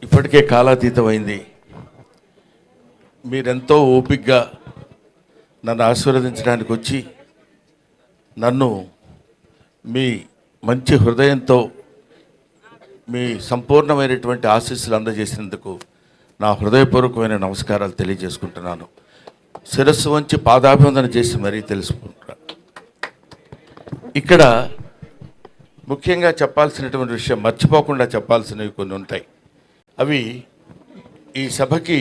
ఇప్పటికే కాలాతీతమైంది. మీరెంతో ఓపికగా నన్ను ఆశీర్వదించడానికి వచ్చి నన్ను మీ మంచి హృదయంతో మీ సంపూర్ణమైనటువంటి ఆశీస్సులు అందజేసినందుకు నా హృదయపూర్వకమైన నమస్కారాలు తెలియజేసుకుంటున్నాను. శిరస్సు వంచి పాదాభివందన చేసి మరీ తెలుసుకుంటున్నాను. ఇక్కడ ముఖ్యంగా చెప్పాల్సినటువంటి విషయం, మర్చిపోకుండా చెప్పాల్సినవి కొన్ని ఉంటాయి. అవి ఈ సభకి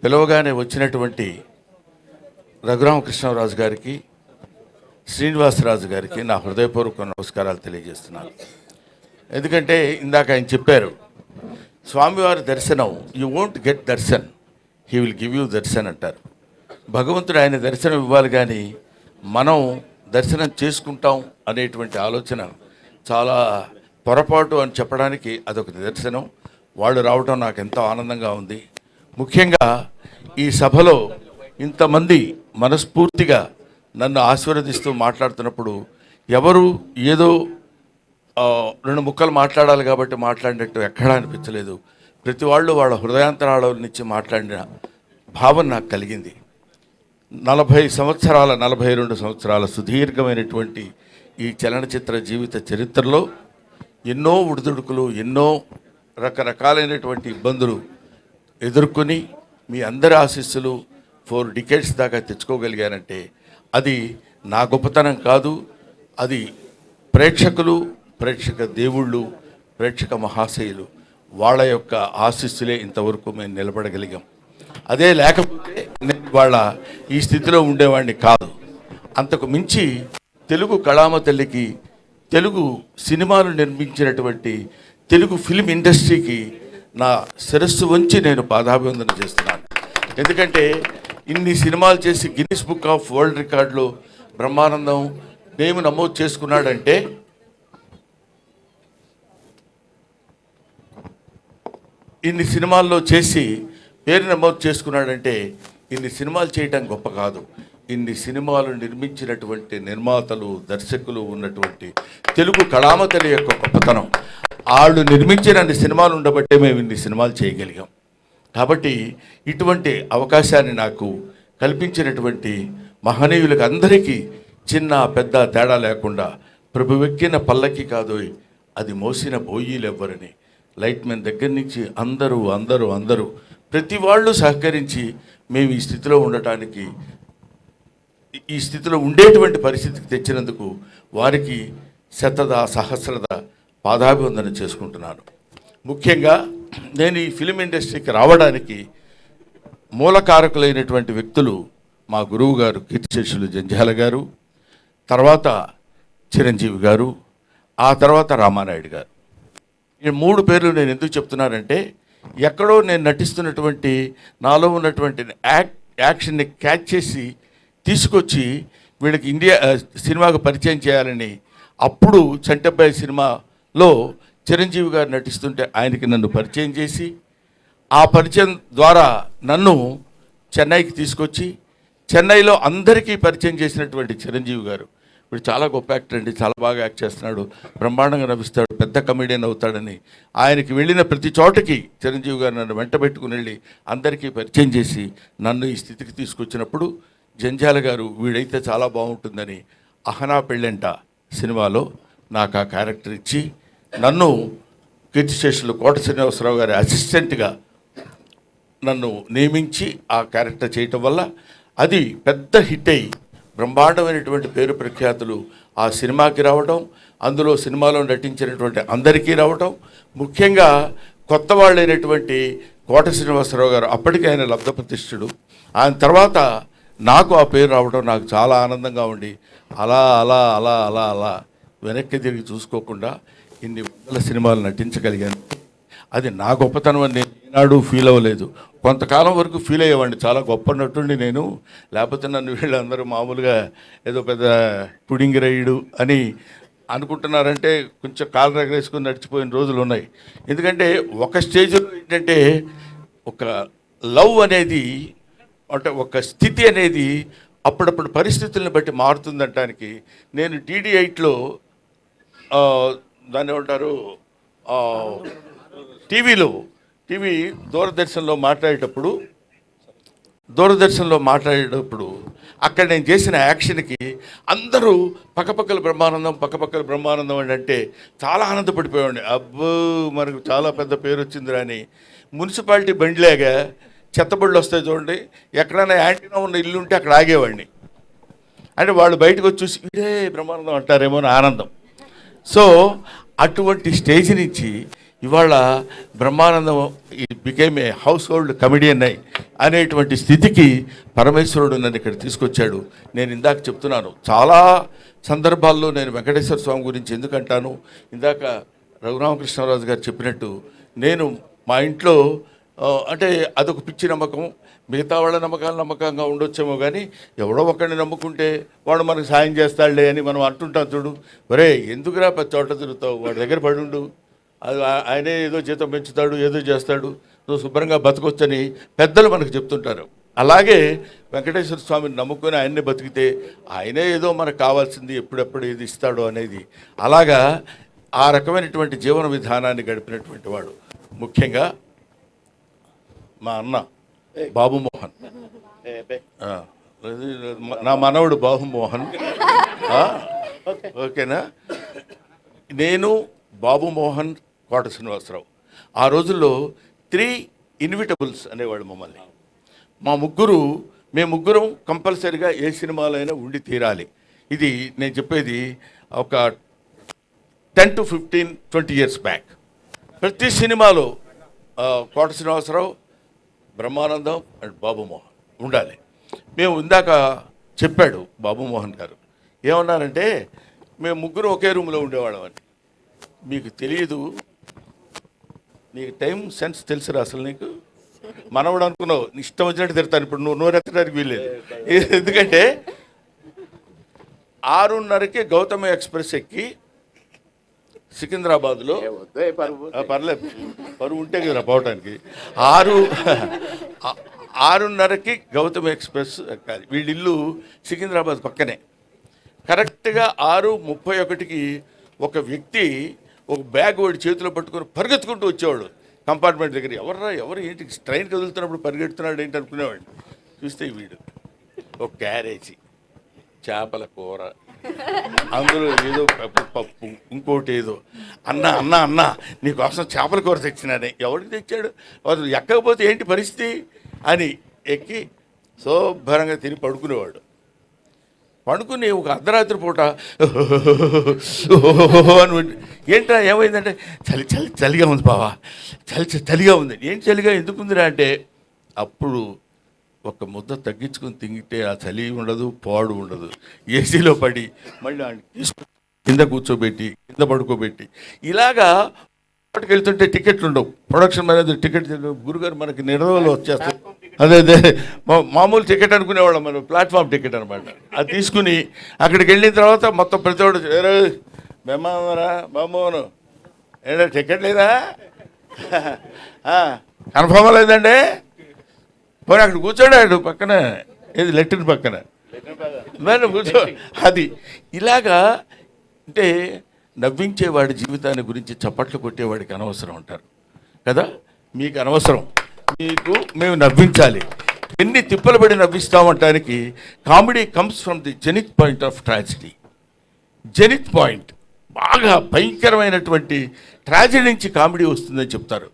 పిలవగానే వచ్చినటువంటి రఘురామకృష్ణరాజు గారికి, శ్రీనివాసరాజు గారికి నా హృదయపూర్వక నమస్కారాలు తెలియజేస్తున్నాను. ఎందుకంటే ఇందాక ఆయన చెప్పారు, స్వామివారి దర్శనం you won't get Darshan, he will give you Darshan అంటారు. భగవంతుడు ఆయన దర్శనం ఇవ్వాలి, కానీ మనం దర్శనం చేసుకుంటాం అనేటువంటి ఆలోచన చాలా పొరపాటు అని చెప్పడానికి అదొక నిదర్శనం. వాళ్ళు రావడం నాకు ఎంతో ఆనందంగా ఉంది. ముఖ్యంగా ఈ సభలో ఇంతమంది మనస్ఫూర్తిగా నన్ను ఆశీర్వదిస్తూ మాట్లాడుతున్నప్పుడు ఎవరు ఏదో రెండు ముక్కలు మాట్లాడాలి కాబట్టి మాట్లాడినట్టు ఎక్కడా అనిపించలేదు. ప్రతి వాళ్ళు వాళ్ళ హృదయాంతరాల నుంచి మాట్లాడిన భావన నాకు కలిగింది. 42 సంవత్సరాల సుదీర్ఘమైనటువంటి ఈ చలనచిత్ర జీవిత చరిత్రలో ఎన్నో ఉడుదుడుకులు, ఎన్నో రకరకాలైనటువంటి ఇబ్బందులు ఎదుర్కొని మీ అందరి ఆశీస్సులు 4 డికేడ్స్ దాకా తెచ్చుకోగలిగానంటే అది నా గొప్పతనం కాదు. అది ప్రేక్షకులు, ప్రేక్షక దేవుళ్ళు, ప్రేక్షక మహాశయులు వాళ్ళ యొక్క ఆశీస్సులే ఇంతవరకు మేము నిలబడగలిగాం. అదే లేకపోతే నేను వాళ్ళ ఈ స్థితిలో ఉండేవాడిని కాదు. అంతకు మించి తెలుగు కళామ తల్లికి, తెలుగు సినిమాలు నిర్మించినటువంటి తెలుగు ఫిల్మ్ ఇండస్ట్రీకి నా శిరస్సు వంచి నేను పాదాభివందన చేస్తున్నాను. ఎందుకంటే ఇన్ని సినిమాలు చేసి గిన్నిస్ బుక్ ఆఫ్ వరల్డ్ రికార్డులో బ్రహ్మానందం నేమ్ నమోదు చేసుకున్నాడంటే, ఇన్ని సినిమాల్లో చేసి పేరు నమోదు చేసుకున్నాడంటే ఇన్ని సినిమాలు చేయటం గొప్ప కాదు. ఇన్ని సినిమాలు నిర్మించినటువంటి నిర్మాతలు, దర్శకులు ఉన్నటువంటి తెలుగు కళామతలి యొక్క గొప్పతనం. వాళ్ళు నిర్మించిన అన్ని సినిమాలు ఉండబట్టే మేము ఇన్ని సినిమాలు చేయగలిగాం. కాబట్టి ఇటువంటి అవకాశాన్ని నాకు కల్పించినటువంటి మహనీయులకు అందరికీ చిన్న పెద్ద తేడా లేకుండా, ప్రభువెక్కిన పల్లకి కాదు అది మోసిన బోయీలెవ్వరని, లైట్ మెన్ దగ్గర నుంచి అందరూ ప్రతి వాళ్ళు సహకరించి మేము ఈ స్థితిలో ఉండటానికి, ఈ స్థితిలో ఉండేటువంటి పరిస్థితికి తెచ్చినందుకు వారికి సహస్రద పాదాభివందన చేసుకుంటున్నాను. ముఖ్యంగా నేను ఈ ఫిలిం ఇండస్ట్రీకి రావడానికి మూలకారకులైనటువంటి వ్యక్తులు మా గురువు గారు కీర్తిశేషులు జంధ్యాల గారు, తర్వాత చిరంజీవి గారు, ఆ తర్వాత రామానాయుడు గారు. ఈ 3 పేర్లు నేను ఎందుకు చెప్తున్నానంటే, ఎక్కడో నేను నటిస్తున్నటువంటి నాలో ఉన్నటువంటి యాక్షన్ని క్యాచ్ చేసి తీసుకొచ్చి వీళ్ళకి ఇండియా సినిమాకు పరిచయం చేయాలని, అప్పుడు చంటబ్బాయి సినిమాలో చిరంజీవి గారు నటిస్తుంటే ఆయనకి నన్ను పరిచయం చేసి, ఆ పరిచయం ద్వారా నన్ను చెన్నైకి తీసుకొచ్చి చెన్నైలో అందరికీ పరిచయం చేసినటువంటి చిరంజీవి గారు, ఇప్పుడు చాలా గొప్ప యాక్టర్ అండి, చాలా బాగా యాక్ట్ చేస్తున్నాడు, బ్రహ్మాండంగా నవ్విస్తాడు, పెద్ద కమెడియన్ అవుతాడని ఆయనకి వెళ్ళిన ప్రతి చోటకి చిరంజీవి గారు నన్ను వెంట పెట్టుకుని వెళ్ళి అందరికీ పరిచయం చేసి నన్ను ఈ స్థితికి తీసుకొచ్చినప్పుడు జంధ్యాల గారు వీడైతే చాలా బాగుంటుందని అహనా పెళ్ళంట సినిమాలో నాకు ఆ క్యారెక్టర్ ఇచ్చి నన్ను కీర్తిశేషులు కోట శ్రీనివాసరావు గారి అసిస్టెంట్గా నన్ను నియమించి ఆ క్యారెక్టర్ చేయటం వల్ల అది పెద్ద హిట్ అయ్యి బ్రహ్మాండమైనటువంటి పేరు ప్రఖ్యాతులు ఆ సినిమాకి రావడం, అందులో సినిమాలో నటించినటువంటి అందరికీ రావటం, ముఖ్యంగా కొత్త వాళ్ళైనటువంటి కోట శ్రీనివాసరావు గారు, అప్పటికి ఆయన లబ్ధప్రతిష్ఠుడు, ఆయన తర్వాత నాకు ఆ పేరు రావడం నాకు చాలా ఆనందంగా ఉండి అలా అలా అలా అలా అలా వెనక్కి తిరిగి చూసుకోకుండా ఇన్ని వందల సినిమాలు నటించగలిగాను. అది నా గొప్పతనం అని నేను ఈనాడు ఫీల్ అవ్వలేదు. కొంతకాలం వరకు ఫీల్ అయ్యేవాడిని, చాలా గొప్ప నటుండి నేను, లేకపోతే నన్ను వీళ్ళందరూ మామూలుగా ఏదో పెద్ద పుడింగి రైడు అని అనుకుంటున్నారంటే కొంచెం కాలు రగరేసుకొని నడిచిపోయిన రోజులు ఉన్నాయి. ఎందుకంటే ఒక స్టేజ్లో ఏంటంటే ఒక లవ్ అనేది, అంటే ఒక స్థితి అనేది అప్పుడప్పుడు పరిస్థితులను బట్టి మారుతుందంటానికి నేను DD8లో దాన్ని ఏమంటారు టీవీలో దూరదర్శన్లో మాట్లాడేటప్పుడు అక్కడ నేను చేసిన యాక్షన్కి అందరూ పక్కపక్కల బ్రహ్మానందం అని అంటే చాలా ఆనందపడిపోయాడు. అబ్బో మనకు చాలా పెద్ద పేరు వచ్చిందిరా అని. మున్సిపాలిటీ బండిలాగా చెత్తబళ్ళు వస్తాయి చూడండి, ఎక్కడైనా యాంటీనా ఉన్న ఇల్లు ఉంటే అక్కడ ఆగేవాడిని. అంటే వాళ్ళు బయటకు వచ్చి చూసి ఇదే బ్రహ్మానందం అంటారేమో అని ఆనందం. సో అటువంటి స్టేజ్ నుంచి ఇవాళ Brahmanandam became a house hold comedian అనేటువంటి స్థితికి పరమేశ్వరుడు నన్ను ఇక్కడ తీసుకొచ్చాడు. నేను ఇందాక చెప్తున్నాను, చాలా సందర్భాల్లో నేను వెంకటేశ్వర స్వామి గురించి ఎందుకంటాను, ఇందాక రఘురామకృష్ణరాజు గారు చెప్పినట్టు నేను మా ఇంట్లో అంటే అదొక పిచ్చి నమ్మకం. మిగతా వాళ్ళ నమ్మకంగా ఉండొచ్చేమో, కానీ ఎవడో ఒకరిని నమ్ముకుంటే వాడు మనకు సాయం చేస్తాడులే అని మనం అంటుంటాం చూడు. ఒరే ఎందుకురా పది చోట్ల తిరుగుతావు, వాడి దగ్గర పడుండు, అది ఆయనే ఏదో జీతం పెంచుతాడు, ఏదో చేస్తాడు, నువ్వు శుభ్రంగా బతకొచ్చని పెద్దలు మనకు చెప్తుంటారు. అలాగే వెంకటేశ్వర స్వామిని నమ్ముకొని ఆయన్నే బతికితే ఆయనే ఏదో మనకు కావాల్సింది ఎప్పుడెప్పుడు ఏది ఇస్తాడో అనేది, అలాగా ఆ రకమైనటువంటి జీవన విధానాన్ని గడిపినటువంటి వాడు. ముఖ్యంగా మా అన్న బాబుమోహన్, నా మనవడు బాబుమోహన్, ఓకేనా. నేను బాబుమోహన్, కోట శ్రీనివాసరావు ఆ రోజుల్లో 3 ఇన్విటబుల్స్ అనేవాడు మమ్మల్ని. మేము ముగ్గురం కంపల్సరీగా ఏ సినిమాలైనా ఉండి తీరాలి. ఇది నేను చెప్పేది ఒక 10 to 15, 20 years బ్యాక్. ప్రతి సినిమాలో కోట శ్రీనివాసరావు, బ్రహ్మానందం అండ్ బాబుమోహన్ ఉండాలి. మేము ఇందాక చెప్పాడు బాబుమోహన్ గారు ఏమన్నారంటే, మేము ముగ్గురు ఒకే రూమ్లో ఉండేవాళ్ళం అని. మీకు తెలియదు, నీకు టైం సెన్స్ తెలుసురా అసలు. నీకు మనవడు అనుకున్నావు, ఇష్టం వచ్చినట్టు తిడతాను. ఇప్పుడు నువ్వు నోరెత్తడానికి వీల్లేదు. ఎందుకంటే 6:30కి గౌతమ ఎక్స్ప్రెస్ ఎక్కి సికింద్రాబాద్లో, పర్లేదు పరువు ఉంటే కదా పోవటానికి, 6:30కి గౌతమ ఎక్స్ప్రెస్ ఎక్కాలి. వీళ్ళిల్లు సికింద్రాబాద్ పక్కనే. కరెక్ట్గా 6:31కి ఒక వ్యక్తి ఒక బ్యాగ్ వాడి చేతిలో పట్టుకొని పరిగెత్తుకుంటూ వచ్చేవాడు కంపార్ట్మెంట్ దగ్గర. ఎవరు ఏంటి ట్రైన్ కదులుతున్నప్పుడు పరిగెడుతున్నాడు ఏంటి అనుకునేవాడు. చూస్తే వీడు ఒక క్యారేజీ చేపల కూర, అందులో ఏదో పప్పు, ఇంకోటి ఏదో. అన్న నీకోసం చేపల కూర తెచ్చినానే. ఎవరికి తెచ్చాడు, అసలు ఎక్కకపోతే ఏంటి పరిస్థితి అని ఎక్కి శుభ్రంగా తిని పడుకునేవాడు. పండుకుని ఒక అర్ధరాత్రి పూట అని ఏంటా ఏమైందంటే, చలిగా ఉంది బావా, చలిగా ఉంది. ఏంటి చలిగా ఎందుకుందిరా అంటే, అప్పుడు ఒక ముద్ద తగ్గించుకొని తింగితే ఆ చలి ఉండదు, పాడు ఉండదు. ఏసీలో పడి మళ్ళీ కింద కూర్చోబెట్టి కింద పడుకోబెట్టి ఇలాగా వెళ్తుంటే టికెట్లు ఉండవు. ప్రొడక్షన్ మేనేజర్ టికెట్ గురుగారు మనకి నిర్వహణలో వచ్చేస్తాయి. అదే మామూలు టికెట్ అనుకునేవాళ్ళం మనం, ప్లాట్ఫామ్ టికెట్ అనమాట. అది తీసుకుని అక్కడికి వెళ్ళిన తర్వాత మొత్తం ప్రతివాడు బెమ్మారా బామ్మోను ఏంటో టికెట్ లేదా, కన్ఫర్మ్ లేదండి, పోనీ అక్కడ కూర్చోడాడు పక్కన, ఏది లెట్రిన్ పక్కన కూర్చో. అది ఇలాగా అంటే నవ్వించేవాడి జీవితాన్ని గురించి చప్పట్లు కొట్టేవాడికి అనవసరం అంటారు కదా. మీకు అనవసరం, మీకు మేము నవ్వించాలి. ఎన్ని తిప్పలు పడి నవ్విస్తామంటానికి comedy comes from the zenith point of tragedy. Zenith point బాగా భయంకరమైనటువంటి ట్రాజడీ నుంచి కామెడీ వస్తుందని చెప్తారు.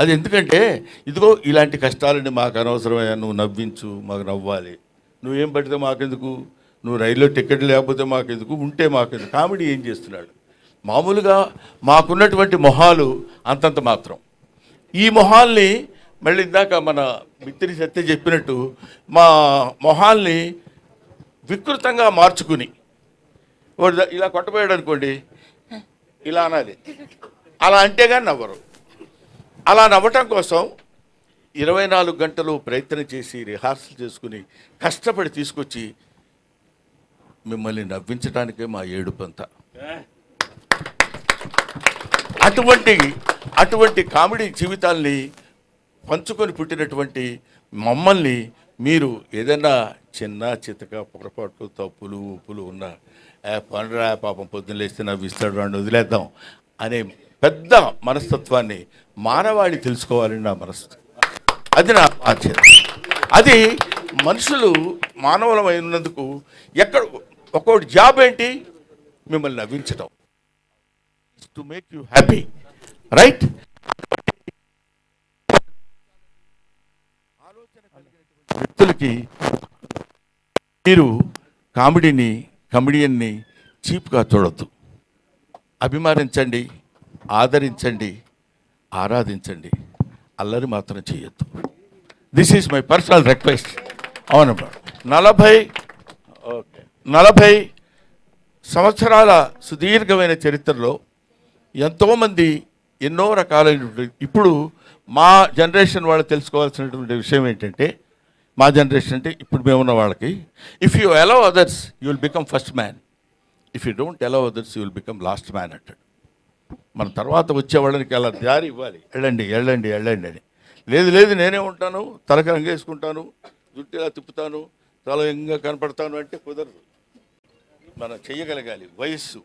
అది ఎందుకంటే ఇదిగో ఇలాంటి కష్టాలని మాకు అనవసరమయ్యా, నువ్వు నవ్వించు, మాకు నవ్వాలి. నువ్వేం పడితే మాకెందుకు, నువ్వు రైల్లో టికెట్ లేకపోతే మాకెందుకు, ఉంటే మాకెందుకు. కామెడీ ఏం చేస్తున్నాడు, మామూలుగా మాకున్నటువంటి మొహాలు అంతంత మాత్రం. ఈ మొహాల్ని మళ్ళీ ఇందాక మన మిత్రి సత్య చెప్పినట్టు మా మొహాల్ని వికృతంగా మార్చుకుని, వాడు ఇలా కొట్టబోయాడు అనుకోండి, ఇలా అనాలి, అలా అంటే కానీ నవ్వరు. అలా నవ్వటం కోసం 24 గంటలు ప్రయత్నం చేసి రిహార్సల్ చేసుకుని కష్టపడి తీసుకొచ్చి మిమ్మల్ని నవ్వించడానికే మా ఏడుపంతా. అటువంటి కామెడీ జీవితాల్ని పంచుకొని పుట్టినటువంటి మమ్మల్ని మీరు ఏదైనా చిన్న చితక పొరపాట్లు తప్పులు ఉప్పులు ఉన్నా పండురా పాపం పొద్దున్న లేస్తే నవ్విస్తాడు అని వదిలేద్దాం అనే పెద్ద మనస్తత్వాన్ని మానవాళి తెలుసుకోవాలని నా మనసు. అది నా ఆశ్చర్యం. అది మనుషులు మానవులమైనందుకు ఎక్కడ ఒక్కొక్కటి జాబ్ ఏంటి, మిమ్మల్ని నవ్వించడం, to make you happy, right? వ్యక్తులకి మీరు కమెడియన్ని చీప్గా చూడొద్దు. అభిమానించండి, ఆదరించండి, ఆరాధించండి, అల్లరి మాత్రం చేయొద్దు. This is my personal request. అవునమ్మా. 40 సంవత్సరాల సుదీర్ఘమైన చరిత్రలో ఎంతోమంది ఎన్నో రకాలైనటువంటి, ఇప్పుడు మా జనరేషన్ వాళ్ళు తెలుసుకోవాల్సినటువంటి విషయం ఏంటంటే, మా జనరేషన్ అంటే ఇప్పుడు మేమున్న వాళ్ళకి, if you allow others you will become first man, if you don't allow others you will become last man అంటాడు. మన తర్వాత వచ్చే వాళ్ళకి అలా దారి ఇవ్వాలి, వెళ్ళండి వెళ్ళండి వెళ్ళండి అని. లేదు లేదు నేనే ఉంటాను, తలకి రంగేసుకుంటాను, జుట్టు ఇలా తిప్పుతాను, తల ఎంగా కనపడతాను అంటే కుదరదు. మనం చెయ్యగలగాలి. వయస్సు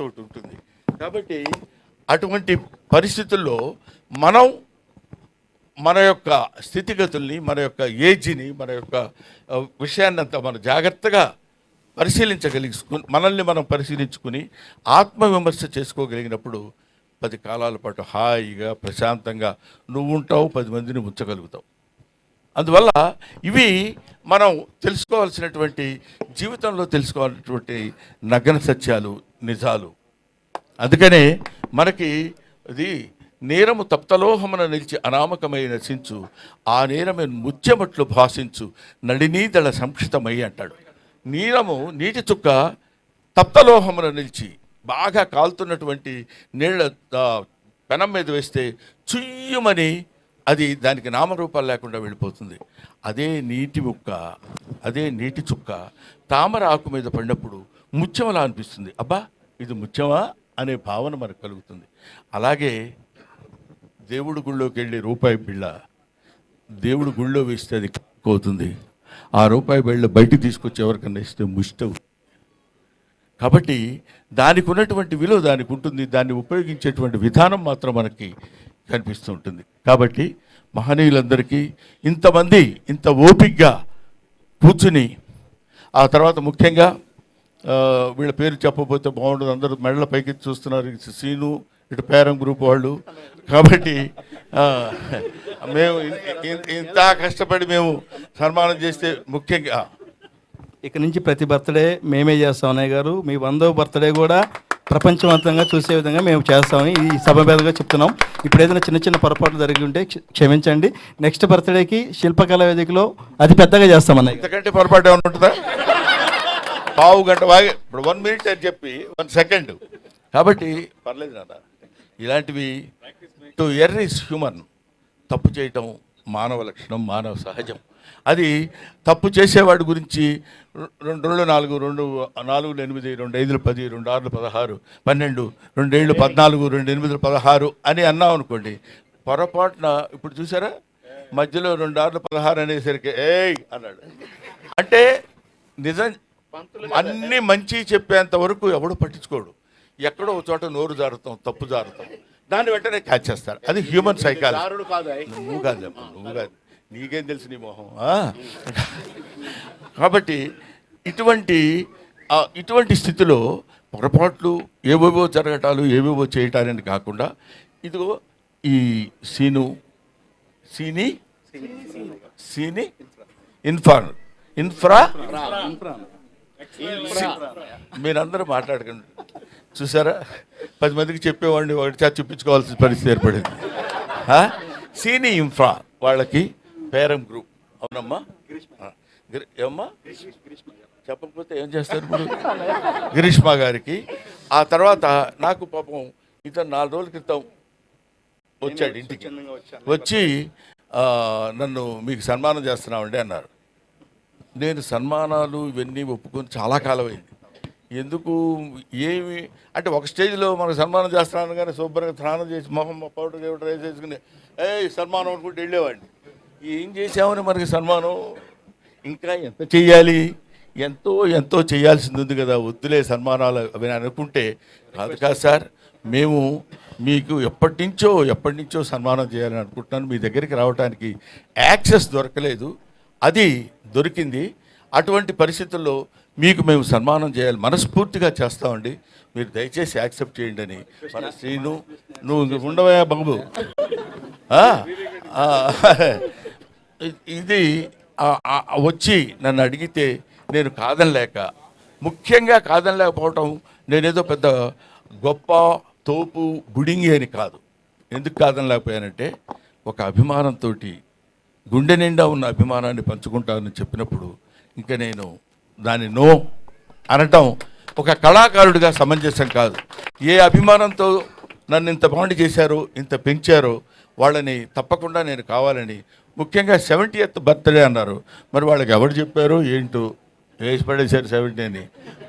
ఒకటి ఉంటుంది. కాబట్టి అటువంటి పరిస్థితుల్లో మనం మన యొక్క స్థితిగతుల్ని, మన యొక్క ఏజ్ని, మన యొక్క విషయాన్ని అంతా మనం జాగ్రత్తగా మనల్ని మనం పరిశీలించుకుని ఆత్మవిమర్శ చేసుకోగలిగినప్పుడు 10 కాలాల పాటు హాయిగా ప్రశాంతంగా నువ్వు ఉంటావు, 10 మందిని ఉంచగలుగుతావు. అందువల్ల ఇవి మనం తెలుసుకోవాల్సినటువంటి, జీవితంలో తెలుసుకోవాల్సినటువంటి నగ్న సత్యాలు, నిజాలు. అందుకనే మనకి ఇది నేరము తప్తలోహమున నిలిచి అనామకమై నశించు, ఆ నేరమే ముత్యమట్లు భాషించు, నడినీదళ సంక్షితమై అంటాడు. నీటి చుక్క తప్తలోహమున నిలిచి బాగా కాలుతున్నటువంటి నీళ్ళ పెనం మీద వేస్తే చుయ్యమని అది దానికి నామరూపాలు లేకుండా వెళ్ళిపోతుంది. అదే నీటి చుక్క తామర ఆకు మీద పడినప్పుడు ముత్యమలా అనిపిస్తుంది. అబ్బా ఇది ముత్యమా అనే భావన మనకు కలుగుతుంది. అలాగే దేవుడు గుళ్ళోకి వెళ్ళి రూపాయి బిళ్ళ దేవుడు గుళ్ళో వేస్తే అది పోతుంది. ఆ రూపాయి బిళ్ళ బయటికి తీసుకొచ్చి ఎవరికన్నా ఇస్తే ముష్టవు. కాబట్టి దానికి ఉన్నటువంటి విలువ దానికి ఉంటుంది. దాన్ని ఉపయోగించేటువంటి విధానం మాత్రం మనకి కనిపిస్తూ ఉంటుంది. కాబట్టి మహనీయులందరికీ ఇంతమంది ఇంత ఓపికగా కూర్చుని, ఆ తర్వాత ముఖ్యంగా వీళ్ళ పేరు చెప్పబోతే బాగుండదు, అందరూ మెడల పైకి చూస్తున్నారు, సీను ఇటు పేరం గ్రూప్ వాళ్ళు. కాబట్టి మేము ఇంత కష్టపడి మేము సన్మానం చేస్తే ముఖ్యంగా ఇక నుంచి ప్రతి బర్త్డే మేమే చేస్తాం. అన్నయ్య గారు, మీ 100వ బర్త్డే కూడా ప్రపంచవంతంగా చూసే విధంగా మేము చేస్తామని ఈ సభ మీదుగా చెప్తున్నాం. ఇప్పుడు ఏదైనా చిన్న చిన్న పొరపాట్లు జరిగి ఉంటే క్షమించండి. నెక్స్ట్ బర్త్డేకి శిల్పకళా వేదికలో అది పెద్దగా చేస్తాం అన్నయ్య. ఇంతకంటే పొరపాటు ఏమైనా ఉంటుందా? పావు గంట వాగి ఇప్పుడు 1 minute అని చెప్పి 1 second. కాబట్టి పర్లేదు నాన్న. ఇలాంటివి టు ఎర్ర్ ఈజ్ హ్యూమన్. తప్పు చేయటం మానవ లక్షణం, మానవ సహజం. అది తప్పు చేసేవాడి గురించి 2 4 2 4 8 2 5 10 2 6 16 12 2 7 14 2 8 16 అని అన్నాం అనుకోండి, పొరపాటున ఇప్పుడు చూసారా మధ్యలో 2 6 16 అనేసరికి ఏయ్ అన్నాడు అంటే నిజం. అన్నీ మంచి చెప్పేంత వరకు ఎవడు పట్టించుకోడు. ఎక్కడో ఒక చోట నోరు జారుతాం, తప్పు జారుతాం, దాన్ని వెంటనే క్యాచ్ చేస్తారు. అది హ్యూమన్ సైకాలజీ. నువ్వు కాదు, నీకేం తెలుసు నీ మొహం. కాబట్టి ఇటువంటి స్థితిలో పొరపాట్లు ఏవేవో జరగటాలు, ఏవేవో చేయటాలని కాకుండా ఇదిగో ఈ సీని ఇన్ఫ్రా మీరందరూ మాట్లాడకండి. చూసారా, 10 మందికి చెప్పేవాడిని ఒకటి చూపించుకోవాల్సిన పరిస్థితి ఏర్పడింది. సీని ఇన్ఫ్రా వాళ్ళకి పేరం గ్రూప్. అవునమ్మా, ఏమమ్మా చెప్పకపోతే ఏం చేస్తారు ఇప్పుడు? గిరీష్మా గారికి. ఆ తర్వాత నాకు పాపం ఇతను 4 రోజుల క్రితం వచ్చాడు ఇంటికి. వచ్చి నన్ను మీకు సన్మానం చేస్తున్నామండి అన్నారు. నేను సన్మానాలు ఇవన్నీ ఒప్పుకొని చాలా కాలం అయింది. ఎందుకు ఏమి అంటే ఒక స్టేజ్లో మనకు సన్మానం చేస్తున్నాను కానీ శుభ్రంగా స్నానం చేసి మొహం పౌడర్ రైస్ చేసుకుని సన్మానం అనుకుంటూ వెళ్ళేవాడిని. ఏం చేసామని మనకి సన్మానం, ఇంకా ఎంత చెయ్యాలి, ఎంతో చేయాల్సింది ఉంది కదా, వద్దులే సన్మానాలు అవి అనుకుంటే కాదు సార్. మేము మీకు ఎప్పటి నుంచో సన్మానం చేయాలని అనుకుంటున్నాను. మీ దగ్గరికి రావడానికి యాక్సెస్ దొరకలేదు, అది దొరికింది. అటువంటి పరిస్థితుల్లో మీకు మేము సన్మానం చేయాలి, మనస్ఫూర్తిగా చేస్తామండి. మీరు దయచేసి యాక్సెప్ట్ చేయండి అని. మన శ్రీను, నువ్వు ఉండవా బాబు? ఇది వచ్చి నన్ను అడిగితే నేను కాదనలేక, ముఖ్యంగా కాదనలేకపోవటం నేనేదో పెద్ద గొప్ప తోపు బుడింగి అని కాదు. ఎందుకు కాదనలేకపోయానంటే, ఒక అభిమానంతో, గుండె నిండా ఉన్న అభిమానాన్ని పంచుకుంటానని చెప్పినప్పుడు ఇంకా నేను దాన్ని నో అనటం ఒక కళాకారుడిగా సమంజసం కాదు. ఏ అభిమానంతో నన్ను ఇంత బాండ్ చేశారో, ఇంత పెంచారో వాళ్ళని తప్పకుండా నేను కావాలని. ముఖ్యంగా 70th బర్త్డే అన్నారు, మరి వాళ్ళకి ఎవరు చెప్పారు ఏంటో, వేసి పడేశారు 70 అని.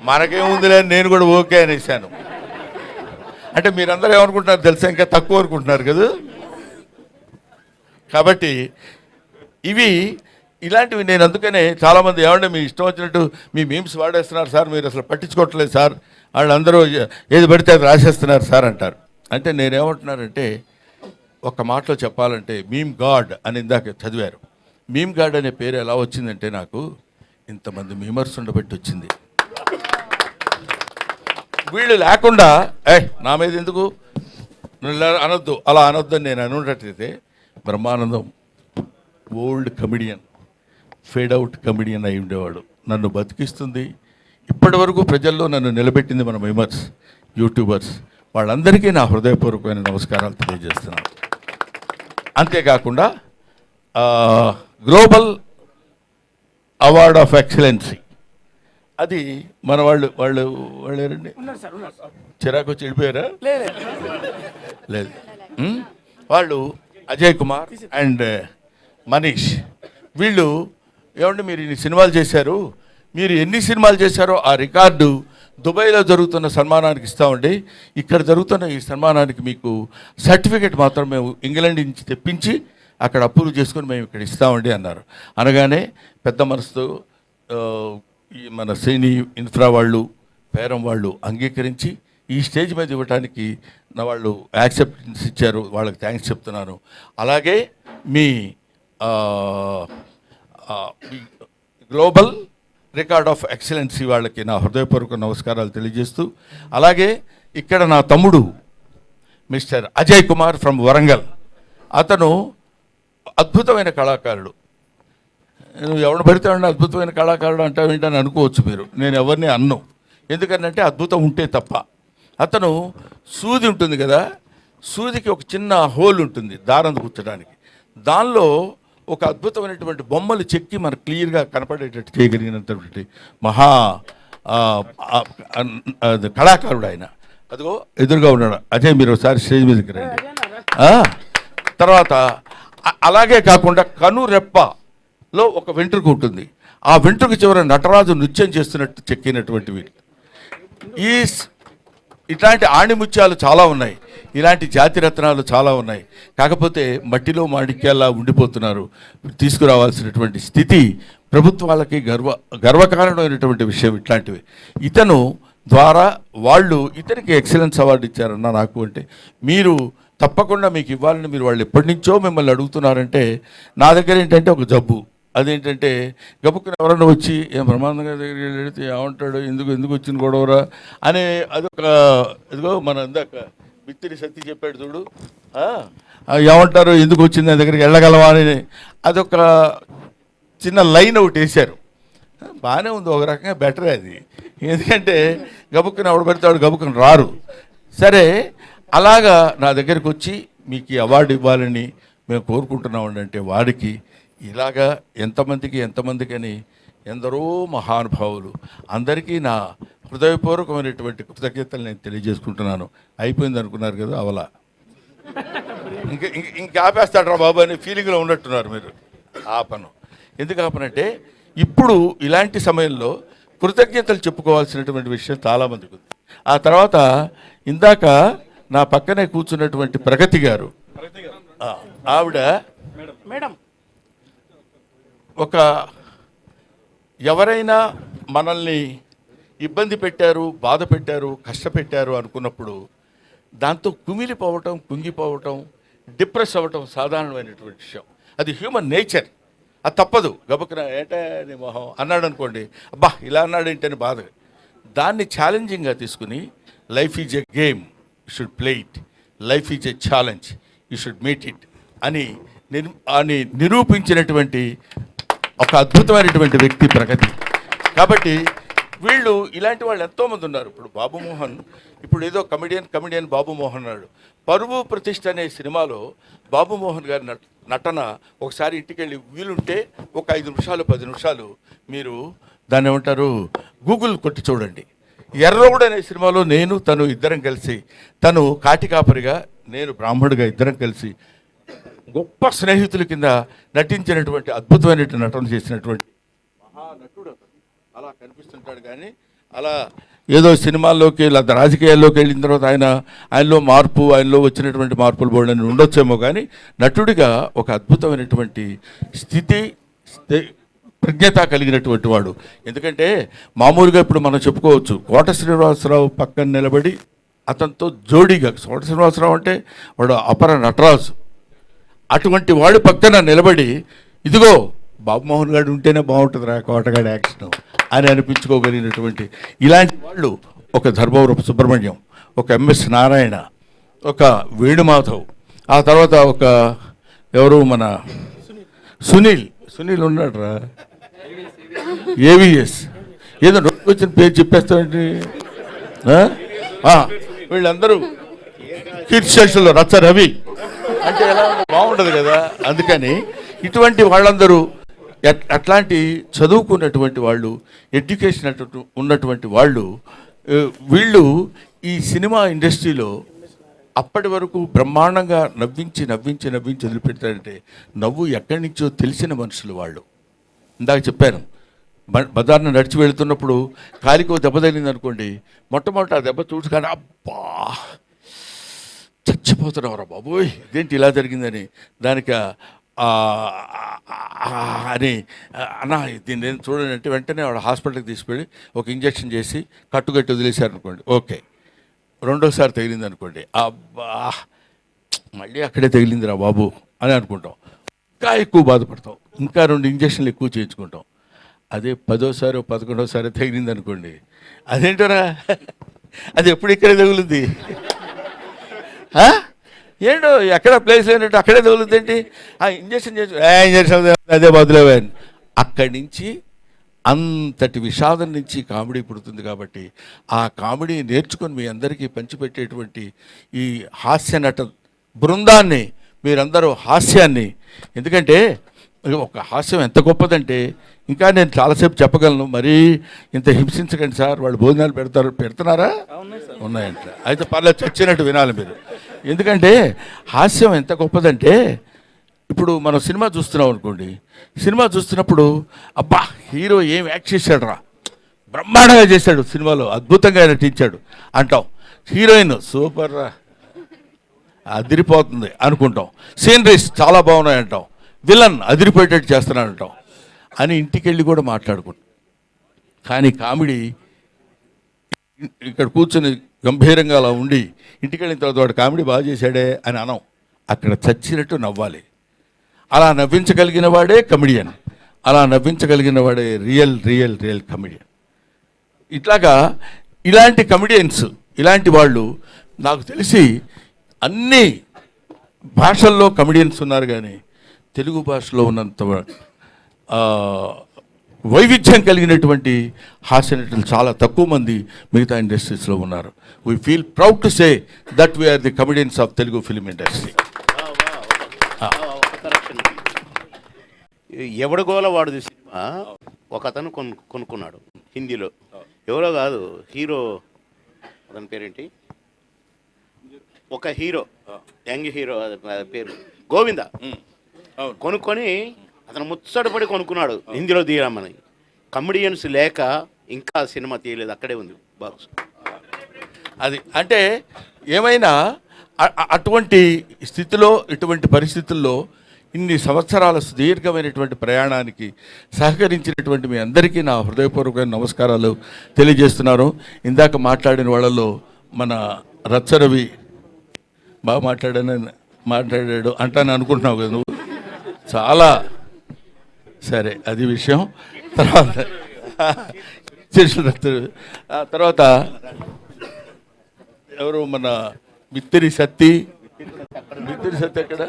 మనకేముందిలే అని నేను కూడా ఓకే అనేసాను. అంటే మీరందరూ ఏమనుకుంటున్నారు తెలుసా, ఇంకా తక్కువ అనుకుంటున్నారు కదా. కాబట్టి ఇలాంటివి నేను అందుకనే చాలామంది ఏమంటే మీ ఇష్టం వచ్చినట్టు మీ మీమ్స్ వాడేస్తున్నారు సార్, మీరు అసలు పట్టించుకోవట్లేదు సార్, వాళ్ళందరూ ఏది పడితే అది రాసేస్తున్నారు సార్ అంటారు. అంటే నేనేమంటున్నానంటే, ఒక మాటలో చెప్పాలంటే మీమ్ గాడ్ అని ఇందాక చదివారు. మీమ్ గాడ్ అనే పేరు ఎలా వచ్చిందంటే, నాకు ఇంతమంది మీమర్స్ ఉండబట్టి వచ్చింది. వీళ్ళు లేకుండా నా మీద ఎందుకు అనొద్దు, అలా అనొద్దు అని నేను అనున్నట్టయితే, Brahmanandam old comedian, fade out comedian అయి ఉండేవాడు. నన్ను బతికిస్తుంది, ఇప్పటి వరకు ప్రజల్లో నన్ను నిలబెట్టింది మన మీమర్స్, యూట్యూబర్స్. వాళ్ళందరికీ నా హృదయపూర్వకమైన నమస్కారాలు తెలియజేస్తున్నాను. అంతేకాకుండా గ్లోబల్ అవార్డ్ ఆఫ్ ఎక్సలెన్సీ, అది మన వాళ్ళు ఎవరండి, చిరాకు వచ్చి వెళ్ళిపోయారా? లేదు, వాళ్ళు అజయ్ కుమార్ అండ్ మనీష్, వీళ్ళు ఏమంటే మీరు ఇన్ని సినిమాలు చేశారు, మీరు ఎన్ని సినిమాలు చేశారో ఆ రికార్డు దుబాయ్లో జరుగుతున్న సన్మానానికి ఇస్తామండి, ఇక్కడ జరుగుతున్న ఈ సన్మానానికి మీకు సర్టిఫికెట్ మాత్రం మేము ఇంగ్లాండ్ నుంచి తెప్పించి అక్కడ అప్రూవ్ చేసుకొని మేము ఇక్కడ ఇస్తామండి అన్నారు. అనగానే పెద్ద మనసుతో ఈ మన శ్రేణి ఇన్ఫ్రా వాళ్ళు, పేరం వాళ్ళు అంగీకరించి ఈ స్టేజ్ మీద ఇవ్వడానికి నా వాళ్ళు యాక్సెప్టెన్స్ ఇచ్చారు, వాళ్ళకి థ్యాంక్స్ చెప్తున్నాను. అలాగే మీ గ్లోబల్ రికార్డ్ ఆఫ్ ఎక్సలెన్సీ వాళ్ళకి నా హృదయపూర్వక నమస్కారాలు తెలియజేస్తూ, అలాగే ఇక్కడ నా తమ్ముడు మిస్టర్ అజయ్ కుమార్ ఫ్రమ్ వరంగల్, అతను అద్భుతమైన కళాకారుడు. నువ్వు ఎవరిని పడితే అద్భుతమైన కళాకారుడు అంటావు ఏంటని అనుకోవచ్చు మీరు, నేను ఎవరిని అన్ను, ఎందుకంటే అద్భుతం ఉంటే తప్ప. అతను సూది ఉంటుంది కదా, సూదికి ఒక చిన్న హోల్ ఉంటుంది దారం కూర్చడానికి, దానిలో ఒక అద్భుతమైనటువంటి బొమ్మలు చెక్కి మనకు క్లియర్గా కనపడేటట్టు చేయగలిగినటువంటి మహా కళాకారుడు ఆయన. అదిగో ఎదురుగా ఉన్నాడు అజయ్, మీరు ఒకసారి స్టేజ్ మీదకి రండి. తర్వాత అలాగే కాకుండా కనురెప్పలో ఒక వెంట్రుక ఉంటుంది, ఆ వెంట్రుక చివర నటరాజు నృత్యం చేస్తున్నట్టు చెక్కినటువంటి వీళ్ళు. ఇట్లాంటి ఆణిముత్యాలు చాలా ఉన్నాయి, ఇలాంటి జాతిరత్నాలు చాలా ఉన్నాయి. కాకపోతే మట్టిలో మాణిక్యాల్లా ఉండిపోతున్నారు. తీసుకురావాల్సినటువంటి స్థితి ప్రభుత్వాలకి గర్వకారణమైనటువంటి విషయం ఇట్లాంటివి. ఇతను ద్వారా వాళ్ళు ఇతనికి ఎక్సలెన్స్ అవార్డు ఇచ్చారన్న నాకు. అంటే మీరు తప్పకుండా మీకు ఇవ్వాలని మీరు వాళ్ళు ఎప్పటి నుంచో మిమ్మల్ని అడుగుతున్నారంటే, నా దగ్గర ఏంటంటే ఒక జబ్బు, అదేంటంటే గబుక్కుని ఎవరన్నా వచ్చి ఏం బ్రహ్మాండంగా దగ్గరికి వెళితే ఏమంటాడు, ఎందుకు వచ్చిన గొడవరా అనే అదొక, ఇదిగో మన ఇందాక బిత్తిరి సత్తి చెప్పాడు చూడు, ఏమంటారు ఎందుకు వచ్చింది నా దగ్గరికి వెళ్ళగలవా అని, అదొక చిన్న లైన్ ఒకటి వేశారు. బాగానే ఉంది, ఒక రకంగా బెటరే అది, ఎందుకంటే గబుక్కుని ఎవడు పెడతాడు, గబుక్కుని రారు. సరే, అలాగా నా దగ్గరికి వచ్చి మీకు ఈ అవార్డు ఇవ్వాలని మేము కోరుకుంటున్నామండి అంటే, వాడికి ఇలాగా ఎంతమందికి అని ఎందరో మహానుభావులు అందరికీ నా హృదయపూర్వకమైనటువంటి కృతజ్ఞతలు నేను తెలియజేసుకుంటున్నాను. అయిపోయింది అనుకున్నారు కదా, అవలా ఇంకా ఆపేస్తాడ్రా బాబు అనే ఫీలింగ్లో ఉన్నట్టున్నారు మీరు. ఆపను. ఎందుకు ఆపనంటే, ఇప్పుడు ఇలాంటి సమయంలో కృతజ్ఞతలు చెప్పుకోవాల్సినటువంటి విషయం చాలామందికి ఉంది. ఆ తర్వాత ఇందాక నా పక్కనే కూర్చున్నటువంటి ప్రగతి గారు, ఆవిడ మేడం, ఒక ఎవరైనా మనల్ని ఇబ్బంది పెట్టారు, బాధ పెట్టారు, కష్టపెట్టారు అనుకున్నప్పుడు దాంతో కుమిలిపోవటం, కుంగిపోవటం, డిప్రెస్ అవ్వటం సాధారణమైనటువంటి విషయం. అది హ్యూమన్ నేచర్, అది తప్పదు. గబుక్కున ఏటా నీ మొహం అన్నాడు అనుకోండి, అబ్బా ఇలా అన్నాడు ఏంటని బాధ. దాన్ని ఛాలెంజింగ్గా తీసుకుని life is a game, you should play it, life is a challenge, you should meet it అని నిరూపించినటువంటి ఒక అద్భుతమైనటువంటి వ్యక్తి ప్రగతి. కాబట్టి వీళ్ళు ఇలాంటి వాళ్ళు ఎంతోమంది ఉన్నారు. ఇప్పుడు బాబు మోహన్, ఇప్పుడు ఏదో కమిడియన్ బాబు మోహన్ అన్నాడు. పరువు ప్రతిష్ఠ అనే సినిమాలో బాబు మోహన్ గారి నటన ఒకసారి ఇంటికి వెళ్ళి వీలుంటే ఒక 5 నిమిషాలు 10 నిమిషాలు మీరు దాన్ని ఏమంటారు గూగుల్ కొట్టి చూడండి. ఎర్రగూడ అనే సినిమాలో నేను తను ఇద్దరం కలిసి, తను కాటికాపరిగా నేను బ్రాహ్మణుడిగా ఇద్దరం కలిసి గొప్ప స్నేహితుల కింద నటించినటువంటి అద్భుతమైనటువంటి నటన చేసినటువంటి మహానటుడు అలా కనిపిస్తుంటాడు. కానీ అలా ఏదో సినిమాల్లోకి లేదా రాజకీయాల్లోకి వెళ్ళిన తర్వాత ఆయనలో వచ్చినటువంటి మార్పులు బోర్డని ఉండొచ్చేమో, కానీ నటుడిగా ఒక అద్భుతమైనటువంటి ప్రజ్ఞత కలిగినటువంటి వాడు. ఎందుకంటే మామూలుగా ఇప్పుడు మనం చెప్పుకోవచ్చు, కోట శ్రీనివాసరావు పక్కన నిలబడి అతనితో జోడీగా, కోట శ్రీనివాసరావు అంటే వాడు అపర నటరాజు, అటువంటి వాడి పక్కన నిలబడి ఇదిగో బాబు మోహన్ గారు ఉంటేనే బాగుంటుందిరా కోటగాడి యాక్షన్ అని అనిపించుకోగలిగినటువంటి ఇలాంటి వాళ్ళు ఒక ధర్మవరపు సుబ్రహ్మణ్యం, ఒక ఎంఎస్ నారాయణ, ఒక వేణుమాధవ్, ఆ తర్వాత ఒక ఎవరు మన సునీల్ ఉన్నాడు రా, ఏవిఎస్, ఏదో వచ్చిన పేరు చెప్పేస్తామండి. వీళ్ళందరూ కీర్తిశేషులు, రచ్చ రవి అంటే ఎలా బాగుంటుంది కదా. అందుకని ఇటువంటి వాళ్ళందరూ అట్లాంటి చదువుకున్నటువంటి వాళ్ళు, ఎడ్యుకేషన్ ఉన్నటువంటి వాళ్ళు, వీళ్ళు ఈ సినిమా ఇండస్ట్రీలో అప్పటి వరకు బ్రహ్మాండంగా నవ్వించి వదిలిపెడతారంటే నవ్వు ఎక్కడి నుంచో తెలిసిన మనుషులు వాళ్ళు. ఇందాక చెప్పాను, బజార్ను నడిచి వెళుతున్నప్పుడు కాలికో దెబ్బ తగిలింది అనుకోండి, మొట్టమొదటి ఆ దెబ్బ చూసుకొని అబ్బా చచ్చిపోతున్నావురా బాబోయ్ ఇదేంటి ఇలా జరిగిందని, దానికి అని అన్నా దీన్ని నేను చూడండి అంటే వెంటనే వాడు హాస్పిటల్కి తీసుకెళ్ళి ఒక ఇంజక్షన్ చేసి కట్టుకట్టి వదిలేశారు అనుకోండి, ఓకే. రెండోసారి తగిలింది అనుకోండి, అబ్బా మళ్ళీ అక్కడే తగిలిందిరా బాబు అని అనుకుంటాం, ఇంకా ఎక్కువ బాధపడతాం, ఇంకా 2 ఇంజక్షన్లు ఎక్కువ చేయించుకుంటాం. అదే 10వ 11వ తగిలింది అనుకోండి, అదేంటోరా అది ఎప్పుడు ఇక్కడే తగులుద్ది, ఏంటో ఎక్కడ ప్లేస్ లేనట్టు అక్కడే తగులుద్ది ఏంటి, ఇంజక్షన్ అదే బదులేవాయని. అక్కడి నుంచి అంతటి విషాదం నుంచి కామెడీ పుడుతుంది. కాబట్టి ఆ కామెడీ నేర్చుకొని మీ అందరికీ పంచిపెట్టేటువంటి ఈ హాస్య నట బృందాన్ని, మీరందరూ హాస్యాన్ని, ఎందుకంటే ఒక హాస్యం ఎంత గొప్పదంటే ఇంకా నేను చాలాసేపు చెప్పగలను, మరీ ఇంత హింసించకండి సార్, వాళ్ళు భోజనాలు పెడుతున్నారా ఉన్నాయంట, అయితే పర్లేదు చచ్చినట్టు వినాలి మీరు. ఎందుకంటే హాస్యం ఎంత గొప్పదంటే, ఇప్పుడు మనం సినిమా చూస్తున్నాం అనుకోండి, సినిమా చూస్తున్నప్పుడు అబ్బా హీరో ఏం యాక్ట్ చేశాడు రా, బ్రహ్మాండంగా చేశాడు, సినిమాలో అద్భుతంగా నటించాడు అంటాం, హీరోయిన్ సూపర్ రా అదిరిపోతుంది అనుకుంటాం, సీనరీస్ చాలా బాగున్నాయి అంటాం, విలన్ అదిరిపోయేటట్టు చేస్తున్నాడు అంటాం అని ఇంటికి వెళ్ళి కూడా మాట్లాడుకుంటాం. కానీ కామెడీ ఇక్కడ కూర్చొని గంభీరంగా అలా ఉండి ఇంటికి వెళ్ళిన తర్వాత వాడు కామెడీ బాగా చేశాడే అని అనం, అక్కడ చచ్చినట్టు నవ్వాలి. అలా నవ్వించగలిగిన వాడే కమెడియన్, అలా నవ్వించగలిగిన వాడే రియల్ కమెడియన్. ఇట్లాగా ఇలాంటి కమెడియన్స్, ఇలాంటి వాళ్ళు నాకు తెలిసి అన్ని భాషల్లో కమెడియన్స్ ఉన్నారు, కానీ తెలుగు భాషలో ఉన్నంత వైవిధ్యం కలిగినటువంటి హాస్య నటులు చాలా తక్కువ మంది మిగతా ఇండస్ట్రీస్లో ఉన్నారు. We feel proud to say that we are the comedians of Telugu film industry. ఎవడగోల వాడు సినిమా ఒక అతను కొనుక్కున్నాడు హిందీలో, ఎవరో కాదు హీరో, అతని పేరేంటి, ఒక హీరో యంగ్ హీరో పేరు గోవింద, కొనుక్కొని అతను ముచ్చటపడి కొనుక్కున్నాడు హిందీలో తీయమని. కమెడియన్స్ లేక ఇంకా సినిమా తీయలేదు, అక్కడే ఉంది బాక్స్. అది అంటే ఏమైనా అటువంటి స్థితిలో, ఇటువంటి పరిస్థితుల్లో ఇన్ని సంవత్సరాల సుదీర్ఘమైనటువంటి ప్రయాణానికి సహకరించినటువంటి మీ అందరికీ నా హృదయపూర్వకమైన నమస్కారాలు తెలియజేస్తున్నాను. ఇందాక మాట్లాడిన వాళ్ళలో మన రచ్చరవి బాగా మాట్లాడాడు అంటాను అనుకుంటున్నావు కదా నువ్వు. చాలా సరే, అది విషయం. తర్వాత తర్వాత ఎవరు మన మిత్తిరి సత్తి ఎక్కడ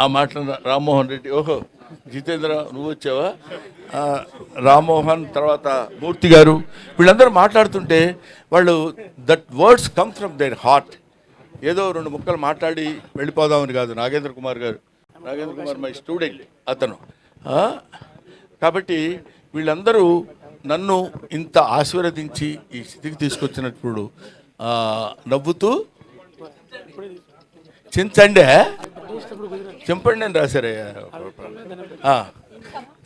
ఆ మాటలు రామ్మోహన్ రెడ్డి, ఓహో జితేంద్ర నువ్వు వచ్చావా, రామ్మోహన్, తర్వాత మూర్తి గారు, వీళ్ళందరూ మాట్లాడుతుంటే వాళ్ళు that words come from their heart. ఏదో రెండు ముక్కలు మాట్లాడి వెళ్ళిపోదామని కాదు. నాగేంద్ర కుమార్ మై స్టూడెంట్ అతను. కాబట్టి వీళ్ళందరూ నన్ను ఇంత ఆశీర్వదించి ఈ స్థితికి తీసుకొచ్చినప్పుడు నవ్వుతూ చించండి చింపండి అని రాశారయ్యా.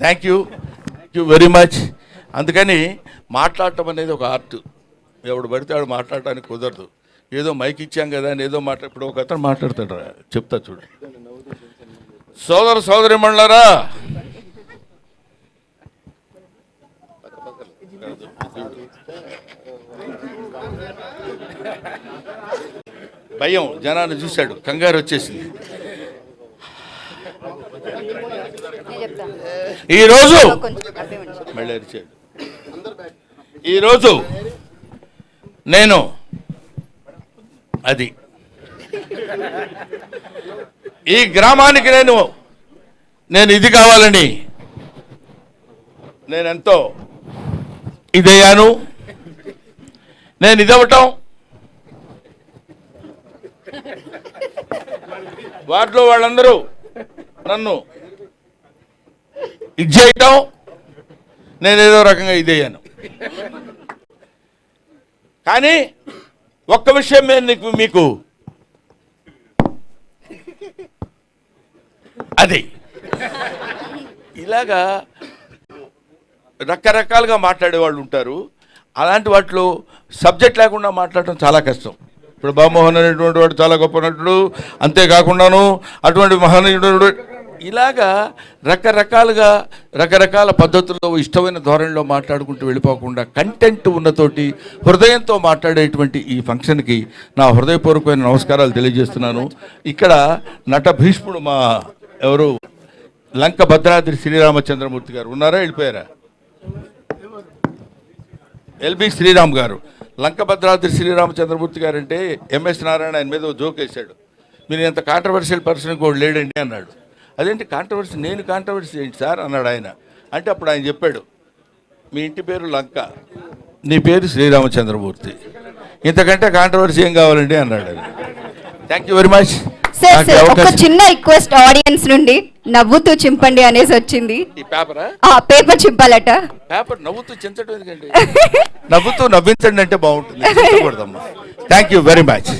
Thank you very much. అందుకని మాట్లాడటం అనేది ఒక ఆర్ట్. ఎవడు పడితే వాడు మాట్లాడటానికి కుదరదు. ఏదో మైక్ ఇచ్చాం కదా అని ఏదో ఇప్పుడు ఒక అతను మాట్లాడతాడు, చెప్తా చూడు. సోదరి మండలారా, భయం జనాన్ని చూశాడు, కంగారు వచ్చేసింది. ఈరోజు మళ్ళీ అరిచాడు. ఈరోజు నేను అది ఈ గ్రామానికి నేను ఇది కావాలని నేనెంతో ఇదయ్యాను. నేను ఇదవటం, వాటిలో వాళ్ళందరూ నన్ను ఇది చేయటం, నేను ఏదో రకంగా ఇదయ్యాను. కానీ ఒక్క విషయం మీకు అది ఇలాగా రకరకాలుగా మాట్లాడే వాళ్ళు ఉంటారు. అలాంటి వాటిలో సబ్జెక్ట్ లేకుండా మాట్లాడటం చాలా కష్టం. ఇప్పుడు బామోహన్ అనేటువంటి వాడు చాలా గొప్ప నటుడు, అంతేకాకుండాను అటువంటి మహనీయుడు. ఇలాగా రకరకాల పద్ధతుల్లో ఇష్టమైన ధోరణిలో మాట్లాడుకుంటూ వెళ్ళిపోకుండా కంటెంట్ ఉన్నతోటి హృదయంతో మాట్లాడేటువంటి ఈ ఫంక్షన్కి నా హృదయపూర్వకమైన నమస్కారాలు తెలియజేస్తున్నాను. ఇక్కడ నట భీష్ముడు మా ఎవరు లంక భద్రాద్రి శ్రీరామచంద్రమూర్తి గారు ఉన్నారా, వెళ్ళిపోయారా? ఎల్బి శ్రీరామ్ గారు. లంక భద్రాద్రి శ్రీరామచంద్రమూర్తి గారు అంటే ఎంఎస్ నారాయణ ఆయన మీద జోక్ వేశాడు. మీరు ఎంత కాంట్రవర్షియల్ పర్సన్ కూడా లేడండి అన్నాడు. అదేంటి కాంట్రవర్సీ, నేను కాంట్రవర్సీ ఏంటి సార్ అన్నాడు ఆయన. అంటే అప్పుడు ఆయన చెప్పాడు, మీ ఇంటి పేరు లంక, నీ పేరు శ్రీరామచంద్రమూర్తి, ఇంతకంటే కాంట్రవర్సీ ఏం కావాలండి అన్నాడు ఆయన. Thank you very much. Sir ఒక చిన్న రిక్వెస్ట్ ఆడియన్స్ నుండి, నవ్వుతూ చింపండి అనేసి వచ్చింది. ఈ పేపరా? పేపర్ చింపాలట. పేపర్ నవ్వుతూ చించడం ఎందుకండి? నవ్వుతూ నవ్వించండి అంటే బాగుంటుంది. Thank you very much.